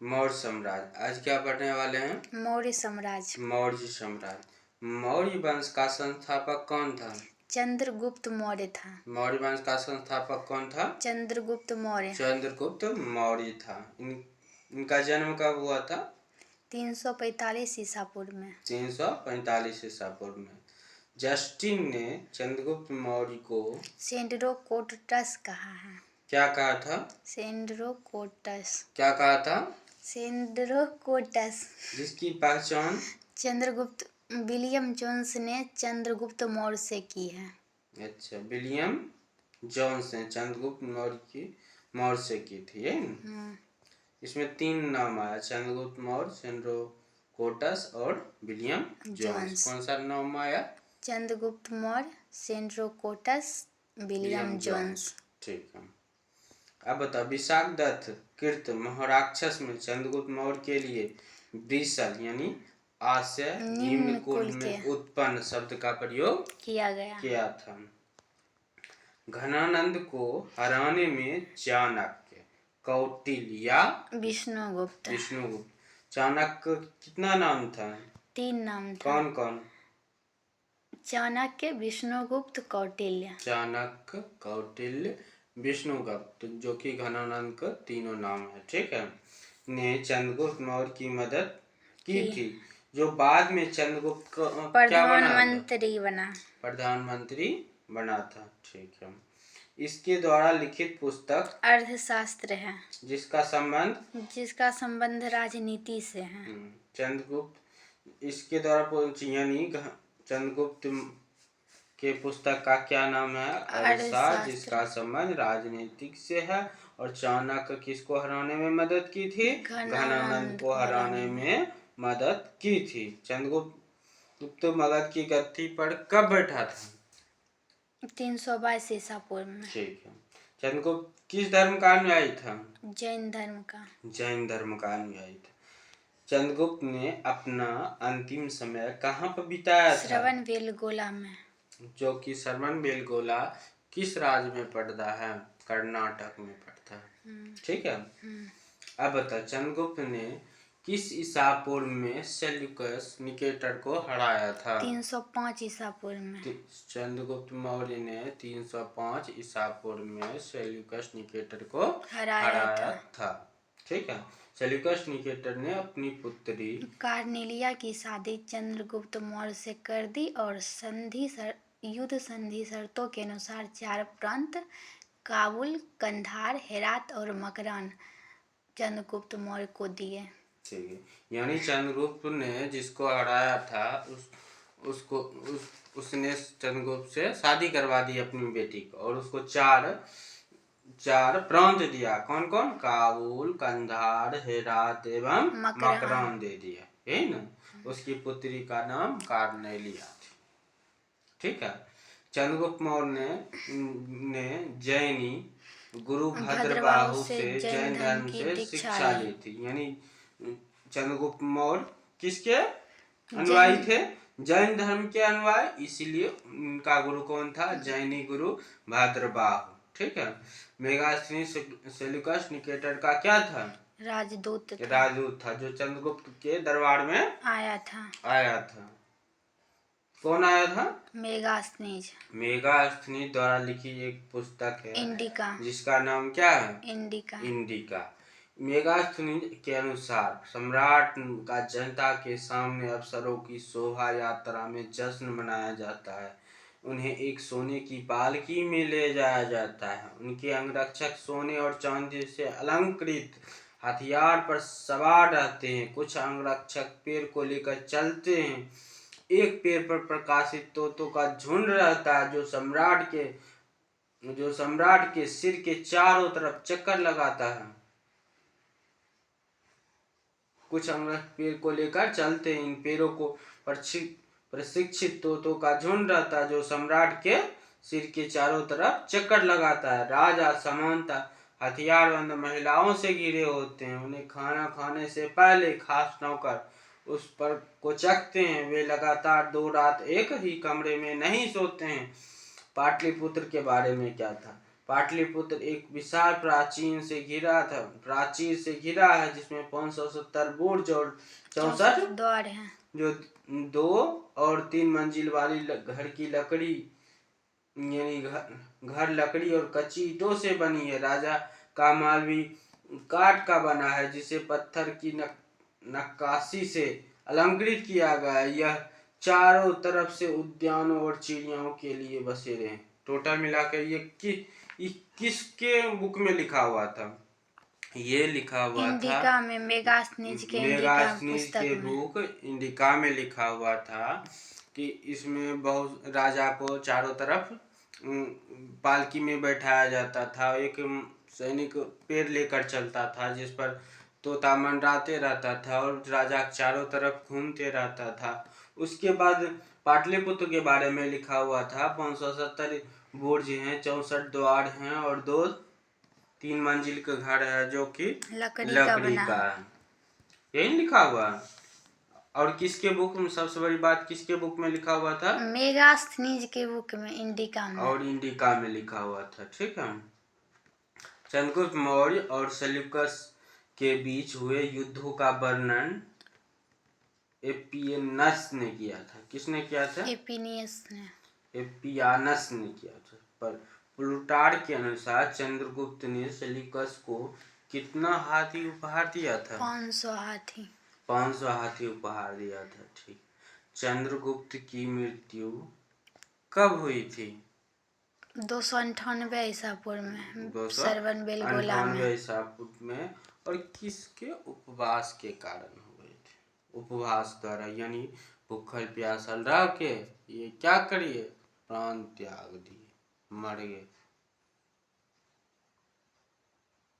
मौर्य साम्राज्य। आज क्या पढ़ने वाले हैं? मौर्य साम्राज्य। मौर्य साम्राज्य। मौर्य वंश का संस्थापक कौन था? चंद्रगुप्त मौर्य था। मौर्य वंश का संस्थापक कौन था? चंद्रगुप्त मौर्य। चंद्रगुप्त मौर्य था। इनका जन्म कब हुआ था? 345 ईसा पूर्व में। 345 ईसा पूर्व में। जस्टिन ने चंद्रगुप्त मौर्य को सेंड्रोकोटस कहा है। क्या कहा था? सेंड्रोकोटस। क्या कहा था? सेंड्रोकोटस। जिसकी पहचान चंद्रगुप्त विलियम जोन्स ने चंद्रगुप्त मौर्य से की है। अच्छा, विलियम जोन्स ने चंद्रगुप्त मौर्य से की थी। इसमें 3 नाम आया, चंद्रगुप्त मौर्य, सेंड्रोकोटस और विलियम जोन्स। कौन सा नाम आया? Chandragupta Maurya, Sandrocottus, William Jones. ठीक है। अब बताओ, विशाखदत्त कृत महाराक्षस में चंद्रगुप्त मौर्य के लिए वृषल यानी आस्य निम्न कुल में उत्पन्न शब्द का प्रयोग किया था। घनानंद को हराने में चाणक्य, कौटिल्य या विष्णुगुप्त। चाणक्य कितना नाम था? 3 नाम था। कौन कौन? चाणक्य, विष्णुगुप्त, कौटिल्य। चाणक्य, कौटिल्य, विष्णुगुप्त, जो कि घनानंद का तीनों नाम है। ठीक है। ने चंद्रगुप्त मौर्य की मदद की थी, जो बाद में चंद्रगुप्त का प्रधानमंत्री बना था। ठीक है। इसके द्वारा लिखित पुस्तक अर्थशास्त्र है, जिसका संबंध राजनीति से है। चंद्रगुप्त इसके द्वारा यानी चंद्रगुप्त के पुस्तक का क्या नाम है? अर्थशास्त्र, जिसका संबंध राजनीतिक से है। और चाणक्य किसको हराने में मदद की थी? घनानंद को हराने में मदद की थी। चंद्रगुप्त मगध की गद्दी पर कब बैठा था? 322 ईसा पूर्व में। ठीक है। चंद्रगुप्त किस धर्म का अनुयायी था? जैन धर्म का अनुयायी था। चंद्रगुप्त ने अपना अंतिम समय कहाँ पर बिताया था? श्रवणबेलगोला में, जो कि श्रवणबेलगोला किस राज्य में पड़ता है? कर्नाटक में पड़ता है। ठीक है। अब बता, चंद्रगुप्त ने किस ईसा पूर्व में सेल्यूकस निकेटर को हराया था? 305 ईसा पूर्व में। चंद्रगुप्त मौर्य ने 305 ईसा पूर्व में सेल्यूकस निकेटर को हराया था। ठीक है। सेल्यूकस निकेटर ने अपनी पुत्री कार्नेलिया की शादी चंद्रगुप्त मौर्य से कर दी और युद्ध संधि शर्तों के अनुसार 4 प्रांत काबुल, कंधार, हेरात और मकरान चंद्रगुप्त मौर्य को दिए। ठीक है। यानी चंद्रगुप्त ने जिसको हराया था उसने चंद्रगुप्त से शादी करवा दी अपनी बेटी को, और उसको 4 प्रांत दिया। कौन कौन? काबुल, कंधार, हेरात एवं मकरान दे दिया, है ना। उसकी पुत्री का नाम कार्नेलिया थी। ठीक है। चंद्रगुप्त मौर्य ने जैनी गुरु भद्रबाहु से जैन धर्म से शिक्षा ली थी। यानी चंद्रगुप्त मौर्य किसके अनुयायी थे? जैन धर्म के अनुयायी। इसीलिए उनका गुरु कौन था? जैनी गुरु भद्रबाहु। ठीक है। मेगास्थनी सेल्यूकस निकेटर का क्या था? राजदूत था, जो चंद्रगुप्त के दरबार में आया था। कौन आया था? मेगास्थनी द्वारा लिखी एक पुस्तक है इंडिका, जिसका नाम क्या है? इंडिका। मेगास्थनी के अनुसार सम्राट का जनता के सामने अफसरों की शोभा यात्रा में जश्न मनाया जाता है। उन्हें एक सोने की पालकी में ले जाया जाता है। उनके अंगरक्षक सोने और चांदी से अलंकृत हथियार पर सवार रहते हैं। कुछ अंगरक्षक पेड़ को लेकर चलते हैं। एक पेड़ पर प्रकाशित तोतों का झुंड रहता है, जो सम्राट के सिर के चारों तरफ चक्कर लगाता है। कुछ अंगरक्षक पेड़ को लेकर चलते हैं। इन पेड़ों को प्रशिक्षित तोतों का झुंड रहता है, जो सम्राट के सिर के चारों तरफ चक्कर लगाता है। राजा सामान्यतः हथियारबंद महिलाओं से घिरे होते हैं। उन्हें खाना खाने से पहले खास नौकर उस पर को चखते हैं। वे लगातार 2 रात एक ही कमरे में नहीं सोते हैं। पाटलिपुत्र के बारे में क्या था? पाटलिपुत्र एक विशाल प्राचीर से घिरा है जिसमें 570 बुर्ज और 64 द्वार हैं। जो 2 और 3 मंजिल वाली घर की लकड़ी यानी घर लकड़ी और कच्ची ईंटों से बनी है। राजा का महल भी काठ का बना है जिसे पत्थर की नक्काशी से अलंकृत किया गया है। यह चारों तरफ से उद्यानों और चिड़ियाओं के लिए बसेरे हैं। टोटल मिलाकर ये किसके बुक में लिखा हुआ था? ये लिखा हुआ था इंडिका में, मेगास्थनीज के इंडिका पुस्तक के में। बुक इंडिका में लिखा हुआ था कि इसमें बहुत राजा को चारों तरफ पालकी में बैठाया जाता था। एक सैनिक पेड़ लेकर चलता था जिस पर तोता मंडराते रहता था और राजा चारों तरफ घूमते रहता था। उसके बाद पाटलिपुत्र के बारे में लिखा हुआ था 570 बुर्ज हैं, 64 द्वार हैं और 2-3 मंजिल का घर है जो कि लकड़ी का है। यही लिखा हुआ है। और किसके बुक में, सबसे बड़ी बात, किसके बुक में लिखा हुआ था? मेगास्थनीज के बुक में, इंडिका में। और इंडिका में लिखा हुआ था। ठीक है। चंद्रगुप्त मौर्य और सेल्यूकस के बीच हुए युद्धों का वर्णन एपियनस ने किया था। किसने किया था? एपिनियस ने। एपियानस ने किया था। पर प्लूटार्क के अनुसार चंद्रगुप्त ने सेल्यूकस को कितना हाथी उपहार दिया था? 500 हाथी। 500 हाथी उपहार दिया था। ठीक। चंद्रगुप्त की मृत्यु कब हुई थी? 298 ईसा पूर्व में, 298 ईसा पूर्व में। और किसके उपवास के कारण हुए थे? उपवास द्वारा, यानी भूखल प्यासल रह के ये क्या करिए, प्राण त्याग दिए, मर गए।